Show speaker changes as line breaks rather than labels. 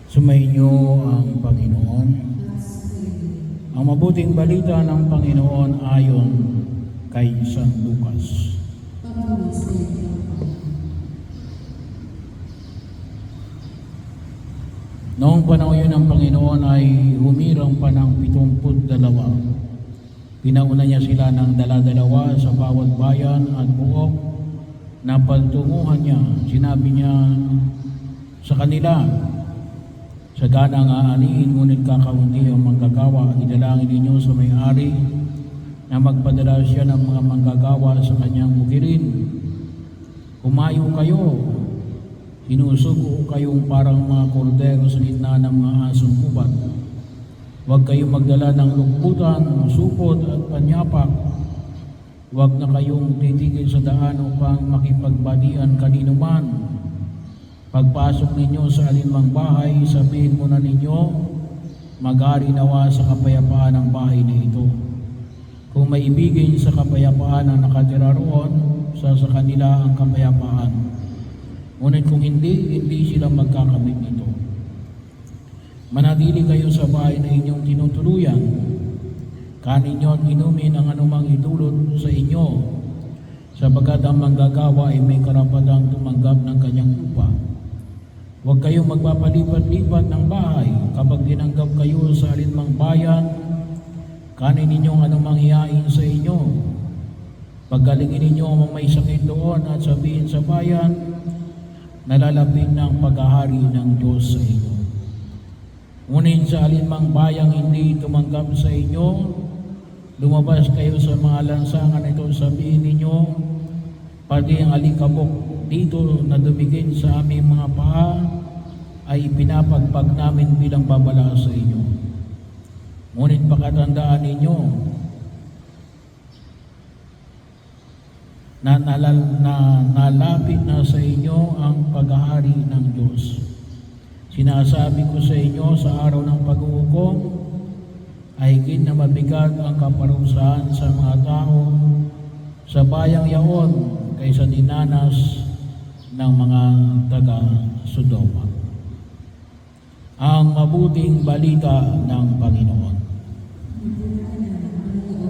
Sumainyo ang Panginoon. Ang mabuting balita ng Panginoon ayon kay San Lucas. Noong panahon yun ng Panginoon ay humirang pa ng 72. Pinauna niya sila ng dala-dalawa sa bawat bayan at buok na pagtunguhan niya. Sinabi niya sa kanila, "Sagana ang aanihin, ngunit kakaunti ang manggagawa. Idalangin ninyo sa may-ari na magpadala siya ng mga manggagawa sa kanyang bukirin. Kumayo kayo, sinusugo kayong parang mga kordero sa gitna ng mga asong kubat. Huwag kayong magdala ng lukbutan, supot at panyapak. Huwag na kayong titigil sa daan upang makipagbadian kanino man. Pagpasok ninyo sa alinmang bahay, sabihin muna ninyo, mag-ari nawa sa kapayapaan ang bahay na ito. Kung maibigin sa kapayapaan ang nakatira roon, sa kanila ang kapayapaan. Ngunit kung hindi sila magkakamit nito. Manatili kayo sa bahay na inyong tinutuluyan. Kanin nyo at inumin ang anumang idulot sa inyo, sapagkat ang manggagawa ay may karapatang tumanggap ng kanyang upa. Huwag kayong magpapalipat-lipat ng bahay. Kapag tinanggap kayo sa alinmang bayan, kanin ninyong anumang hiyain sa inyo. Paggalingin ninyo ang may sakit doon at sabihin sa bayan, nalalapit ng paghahari ng Diyos sa inyo. Ngunit sa alinmang bayang hindi tumanggap sa inyo, lumabas kayo sa mga lansangan ito, sabihin ninyo, pati ang alikabok dito na dumigin sa aming mga paa ay pinapagpag namin bilang babala sa inyo. Ngunit pakatandaan ninyo na nalapit na sa inyo ang paghahari ng Diyos. Sinasabi ko sa inyo, sa araw ng pag-uukom ay higit na mabigat ang kaparusahan sa mga tao sa bayang yaon kaysa dinanas ng mga taga-Sodoma. Ang mabuting balita ng Panginoon.